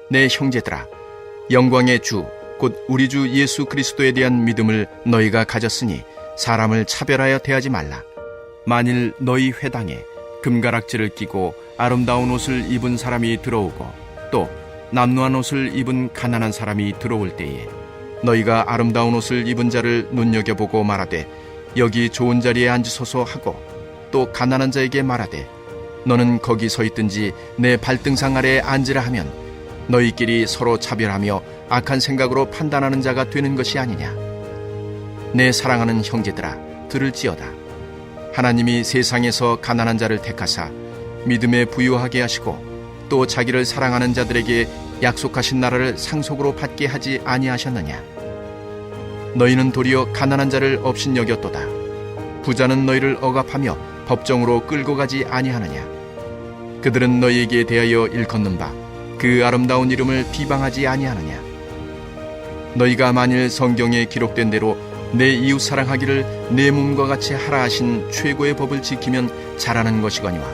내 형제들아, 영광의 주 곧 우리 주 예수 그리스도에 대한 믿음을 너희가 가졌으니 사람을 차별하여 대하지 말라. 만일 너희 회당에 금가락지를 끼고 아름다운 옷을 입은 사람이 들어오고 또 남루한 옷을 입은 가난한 사람이 들어올 때에 너희가 아름다운 옷을 입은 자를 눈여겨보고 말하되 여기 좋은 자리에 앉으소서 하고 또 가난한 자에게 말하되 너는 거기 서 있든지 내 발등상 아래에 앉으라 하면 너희끼리 서로 차별하며 악한 생각으로 판단하는 자가 되는 것이 아니냐. 내 사랑하는 형제들아, 들을지어다. 하나님이 세상에서 가난한 자를 택하사 믿음에 부유하게 하시고 또 자기를 사랑하는 자들에게 약속하신 나라를 상속으로 받게 하지 아니하셨느냐. 너희는 도리어 가난한 자를 업신여겼도다. 부자는 너희를 억압하며 법정으로 끌고 가지 아니하느냐. 그들은 너희에게 대하여 일컫는 바 그 아름다운 이름을 비방하지 아니하느냐. 너희가 만일 성경에 기록된 대로 내 이웃 사랑하기를 내 몸과 같이 하라 하신 최고의 법을 지키면 잘하는 것이거니와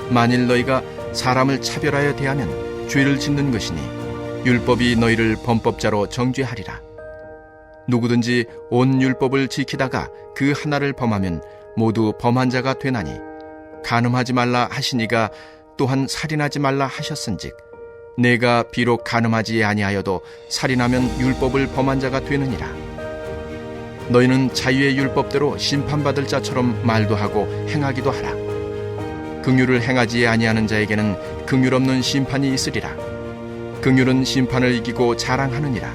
만일 너희가 사람을 차별하여 대하면 죄를 짓는 것이니 율법이 너희를 범법자로 정죄하리라. 누구든지 온 율법을 지키다가 그 하나를 범하면 모두 범한 자가 되나니 간음하지 말라 하시니가 또한 살인하지 말라 하셨은즉 내가 비록 간음하지 아니하여도 살인하면 율법을 범한 자가 되느니라. 너희는 자유의 율법대로 심판받을 자처럼 말도 하고 행하기도 하라. 긍휼을 행하지 아니하는 자에게는 긍휼 없는 심판이 있으리라. 긍휼은 심판을 이기고 자랑하느니라.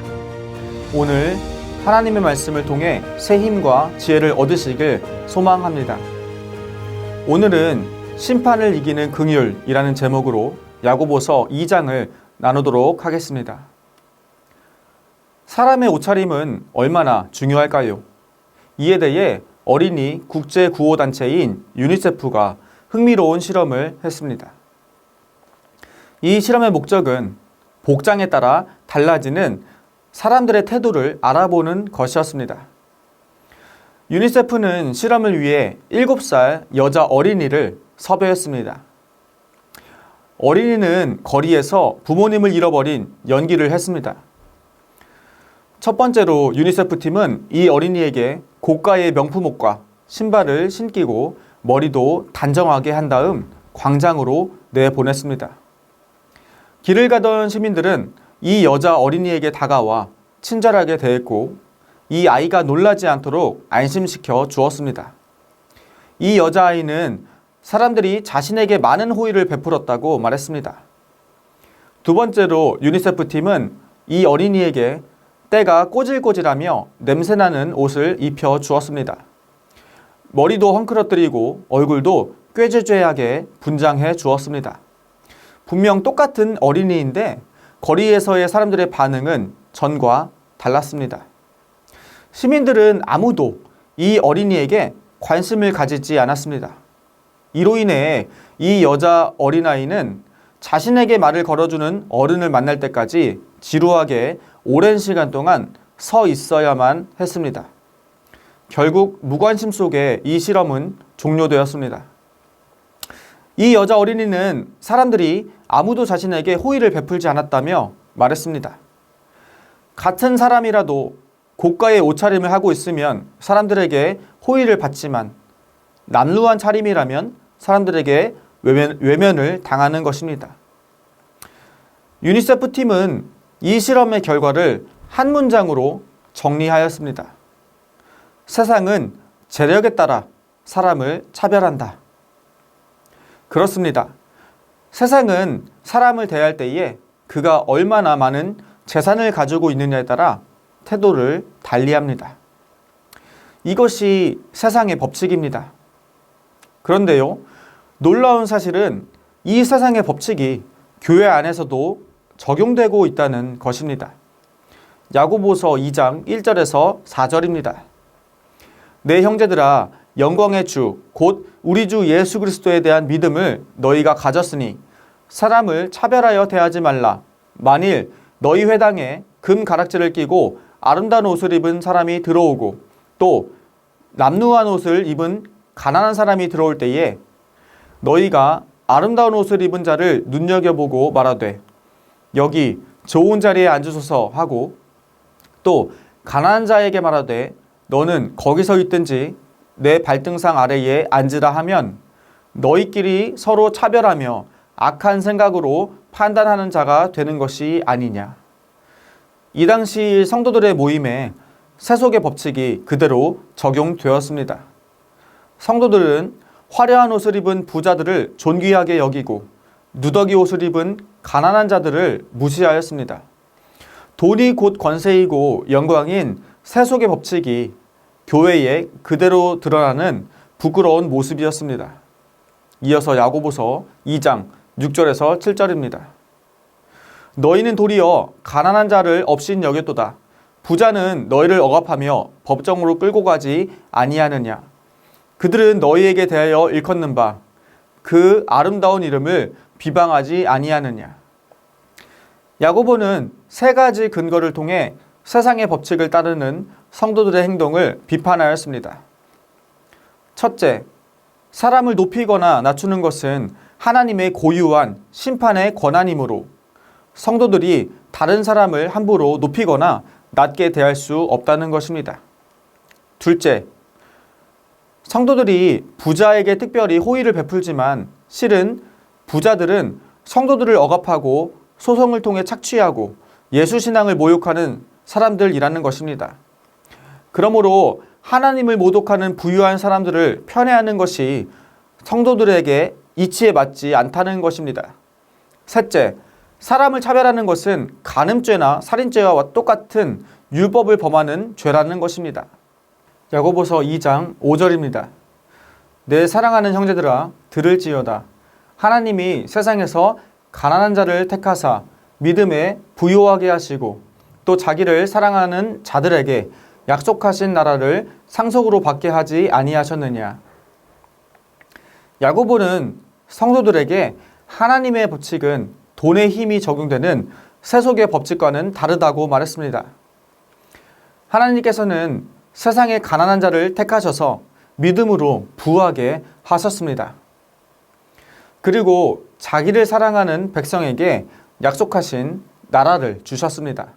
오늘 하나님의 말씀을 통해 새 힘과 지혜를 얻으시길 소망합니다. 오늘은 심판을 이기는 긍휼이라는 제목으로 야고보서 2장을 나누도록 하겠습니다. 사람의 옷차림은 얼마나 중요할까요? 이에 대해 어린이 국제구호단체인 유니세프가 흥미로운 실험을 했습니다. 이 실험의 목적은 복장에 따라 달라지는 사람들의 태도를 알아보는 것이었습니다. 유니세프는 실험을 위해 7살 여자 어린이를 섭외했습니다. 어린이는 거리에서 부모님을 잃어버린 연기를 했습니다. 첫 번째로 유니세프 팀은 이 어린이에게 고가의 명품옷과 신발을 신기고 머리도 단정하게 한 다음 광장으로 내보냈습니다. 길을 가던 시민들은 이 여자 어린이에게 다가와 친절하게 대했고 이 아이가 놀라지 않도록 안심시켜 주었습니다. 이 여자아이는 사람들이 자신에게 많은 호의를 베풀었다고 말했습니다. 두 번째로 유니세프 팀은 이 어린이에게 때가 꼬질꼬질하며 냄새나는 옷을 입혀 주었습니다. 머리도 헝클어뜨리고 얼굴도 꾀죄죄하게 분장해 주었습니다. 분명 똑같은 어린이인데 거리에서의 사람들의 반응은 전과 달랐습니다. 시민들은 아무도 이 어린이에게 관심을 가지지 않았습니다. 이로 인해 이 여자 어린아이는 자신에게 말을 걸어주는 어른을 만날 때까지 지루하게 오랜 시간 동안 서 있어야만 했습니다. 결국 무관심 속에 이 실험은 종료되었습니다. 이 여자 어린이는 사람들이 아무도 자신에게 호의를 베풀지 않았다며 말했습니다. 같은 사람이라도 고가의 옷차림을 하고 있으면 사람들에게 호의를 받지만 남루한 차림이라면 사람들에게 외면을 당하는 것입니다. 유니세프 팀은 이 실험의 결과를 한 문장으로 정리하였습니다. 세상은 재력에 따라 사람을 차별한다. 그렇습니다. 세상은 사람을 대할 때에 그가 얼마나 많은 재산을 가지고 있느냐에 따라 태도를 달리합니다. 이것이 세상의 법칙입니다. 그런데요, 놀라운 사실은 이 세상의 법칙이 교회 안에서도 적용되고 있다는 것입니다. 야고보서 2장 1절에서 4절입니다. 내 형제들아, 영광의 주 곧 우리 주 예수 그리스도에 대한 믿음을 너희가 가졌으니 사람을 차별하여 대하지 말라. 만일 너희 회당에 금 가락지를 끼고 아름다운 옷을 입은 사람이 들어오고 또 남루한 옷을 입은 가난한 사람이 들어올 때에 너희가 아름다운 옷을 입은 자를 눈여겨보고 말하되 여기 좋은 자리에 앉으소서 하고, 또 가난한 자에게 말하되 너는 거기서 있든지 내 발등상 아래에 앉으라 하면 너희끼리 서로 차별하며 악한 생각으로 판단하는 자가 되는 것이 아니냐. 이 당시 성도들의 모임에 세속의 법칙이 그대로 적용되었습니다. 성도들은 화려한 옷을 입은 부자들을 존귀하게 여기고 누더기 옷을 입은 가난한 자들을 무시하였습니다. 돈이 곧 권세이고 영광인 세속의 법칙이 교회에 그대로 드러나는 부끄러운 모습이었습니다. 이어서 야고보서 2장 6절에서 7절입니다. 너희는 도리어 가난한 자를 업신 여겼도다. 부자는 너희를 억압하며 법정으로 끌고 가지 아니하느냐. 그들은 너희에게 대하여 일컫는 바 그 아름다운 이름을 비방하지 아니하느냐. 야고보는 세 가지 근거를 통해 세상의 법칙을 따르는 성도들의 행동을 비판하였습니다. 첫째, 사람을 높이거나 낮추는 것은 하나님의 고유한 심판의 권한이므로 성도들이 다른 사람을 함부로 높이거나 낮게 대할 수 없다는 것입니다. 둘째, 성도들이 부자에게 특별히 호의를 베풀지만 실은 부자들은 성도들을 억압하고 소송을 통해 착취하고 예수신앙을 모욕하는 사람들이라는 것입니다. 그러므로 하나님을 모독하는 부유한 사람들을 편애하는 것이 성도들에게 이치에 맞지 않다는 것입니다. 셋째, 사람을 차별하는 것은 간음죄나 살인죄와 똑같은 율법을 범하는 죄라는 것입니다. 야고보서 2장 5절입니다. 내 사랑하는 형제들아 들을지어다. 하나님이 세상에서 가난한 자를 택하사 믿음에 부요하게 하시고 또 자기를 사랑하는 자들에게 약속하신 나라를 상속으로 받게 하지 아니하셨느냐. 야고보는 성도들에게 하나님의 법칙은 돈의 힘이 적용되는 세속의 법칙과는 다르다고 말했습니다. 하나님께서는 세상의 가난한 자를 택하셔서 믿음으로 부하게 하셨습니다. 그리고 자기를 사랑하는 백성에게 약속하신 나라를 주셨습니다.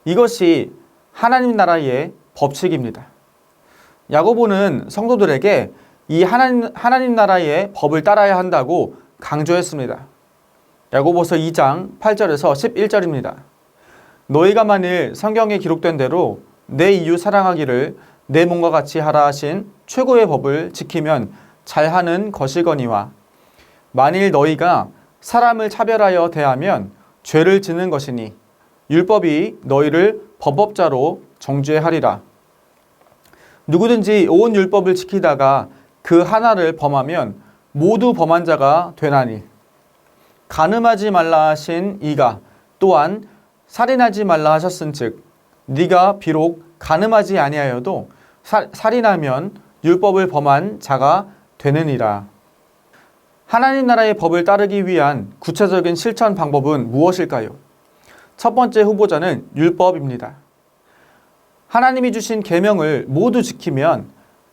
이것이 하나님 나라의 법칙입니다. 야고보는 성도들에게 이 하나님 나라의 법을 따라야 한다고 강조했습니다. 야고보서 2장 8절에서 11절입니다. 너희가 만일 성경에 기록된 대로 내 이웃 사랑하기를 내 몸과 같이 하라 하신 최고의 법을 지키면 잘하는 것이거니와 만일 너희가 사람을 차별하여 대하면 죄를 짓는 것이니 율법이 너희를 범법자로 정죄하리라. 누구든지 온 율법을 지키다가 그 하나를 범하면 모두 범한 자가 되나니 간음하지 말라 하신 이가 또한 살인하지 말라 하셨은즉 네가 비록 간음하지 아니하여도 살인하면 율법을 범한 자가 되느니라. 하나님 나라의 법을 따르기 위한 구체적인 실천 방법은 무엇일까요? 첫 번째 후보자는 율법입니다. 하나님이 주신 계명을 모두 지키면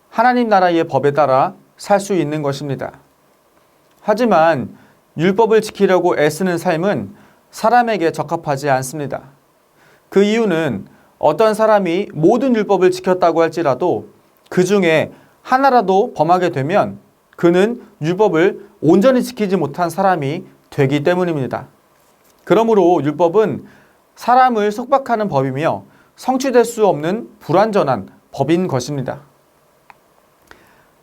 하나님 나라의 법에 따라 살 수 있는 것입니다. 하지만 율법을 지키려고 애쓰는 삶은 사람에게 적합하지 않습니다. 그 이유는 어떤 사람이 모든 율법을 지켰다고 할지라도 그 중에 하나라도 범하게 되면 그는 율법을 온전히 지키지 못한 사람이 되기 때문입니다. 그러므로 율법은 사람을 속박하는 법이며 성취될 수 없는 불완전한 법인 것입니다.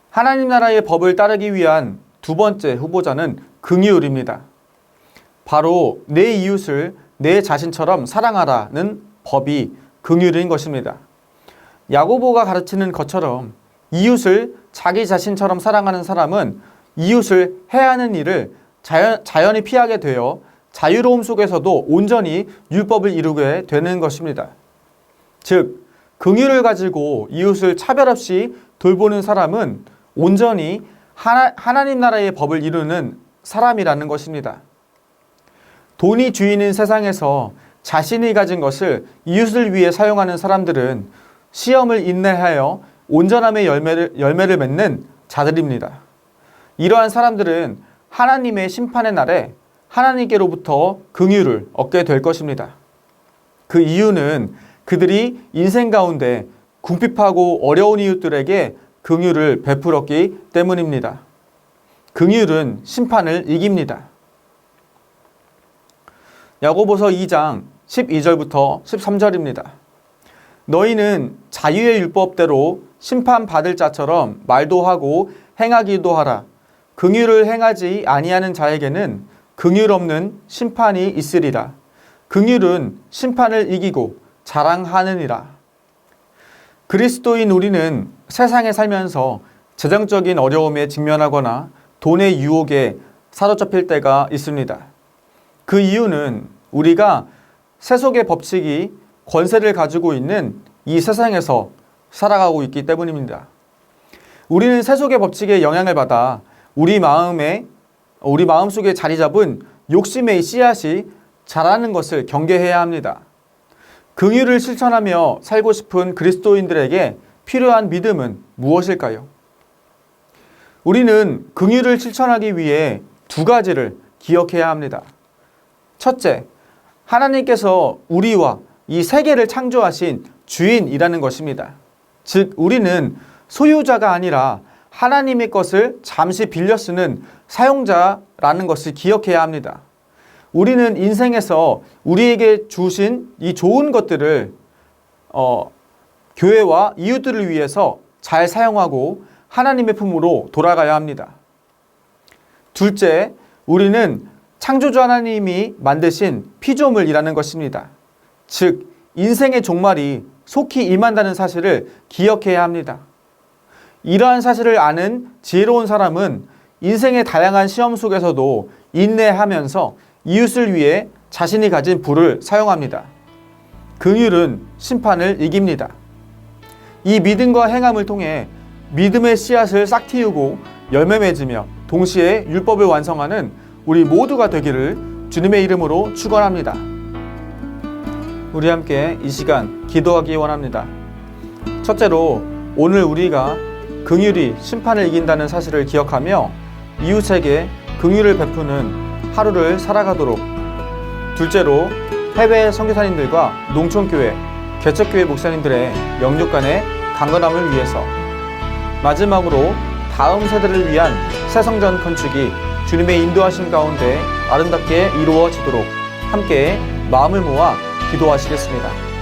하나님 나라의 법을 따르기 위한 두 번째 후보자는 긍휼입니다. 바로 내 이웃을 내 자신처럼 사랑하라는 법이 긍휼인 것입니다. 야고보가 가르치는 것처럼 이웃을 자기 자신처럼 사랑하는 사람은 이웃을 해하는 일을 자연히 피하게 되어 자유로움 속에서도 온전히 율법을 이루게 되는 것입니다. 즉, 긍휼을 가지고 이웃을 차별 없이 돌보는 사람은 온전히 하나님 나라의 법을 이루는 사람이라는 것입니다. 돈이 주인인 세상에서 자신이 가진 것을 이웃을 위해 사용하는 사람들은 시험을 인내하여 온전함의 열매를 맺는 자들입니다. 이러한 사람들은 하나님의 심판의 날에 하나님께로부터 긍휼을 얻게 될 것입니다. 그 이유는 그들이 인생 가운데 궁핍하고 어려운 이웃들에게 긍휼을 베풀었기 때문입니다. 긍휼은 심판을 이깁니다. 야고보서 2장 12절부터 13절입니다. 너희는 자유의 율법대로 심판받을 자처럼 말도 하고 행하기도 하라. 긍휼을 행하지 아니하는 자에게는 긍휼 없는 심판이 있으리라. 긍휼은 심판을 이기고 자랑하느니라. 그리스도인 우리는 세상에 살면서 재정적인 어려움에 직면하거나 돈의 유혹에 사로잡힐 때가 있습니다. 그 이유는 우리가 세속의 법칙이 권세를 가지고 있는 이 세상에서 살아가고 있기 때문입니다. 우리는 세속의 법칙에 영향을 받아 우리 마음속에 자리 잡은 욕심의 씨앗이 자라는 것을 경계해야 합니다. 긍휼을 실천하며 살고 싶은 그리스도인들에게 필요한 믿음은 무엇일까요? 우리는 긍휼을 실천하기 위해 두 가지를 기억해야 합니다. 첫째, 하나님께서 우리와 이 세계를 창조하신 주인이라는 것입니다. 즉, 우리는 소유자가 아니라 하나님의 것을 잠시 빌려 쓰는 사용자라는 것을 기억해야 합니다. 우리는 인생에서 우리에게 주신 이 좋은 것들을 교회와 이웃들을 위해서 잘 사용하고 하나님의 품으로 돌아가야 합니다. 둘째, 우리는 창조주 하나님이 만드신 피조물이라는 것입니다. 즉, 인생의 종말이 속히 임한다는 사실을 기억해야 합니다. 이러한 사실을 아는 지혜로운 사람은 인생의 다양한 시험 속에서도 인내하면서 이웃을 위해 자신이 가진 부를 사용합니다. 긍휼은 심판을 이깁니다. 이 믿음과 행함을 통해 믿음의 씨앗을 싹 틔우고 열매 맺으며 동시에 율법을 완성하는 우리 모두가 되기를 주님의 이름으로 축원합니다. 우리 함께 이 시간 기도하기 원합니다. 첫째로, 오늘 우리가 긍휼이 심판을 이긴다는 사실을 기억하며 이웃에게 긍휼을 베푸는 하루를 살아가도록. 둘째로, 해외 선교사님들과 농촌교회, 개척교회 목사님들의 영육 간의 강건함을 위해서. 마지막으로, 다음 세대를 위한 새 성전 건축이 주님의 인도하심 가운데 아름답게 이루어지도록 함께 마음을 모아 기도하시겠습니다.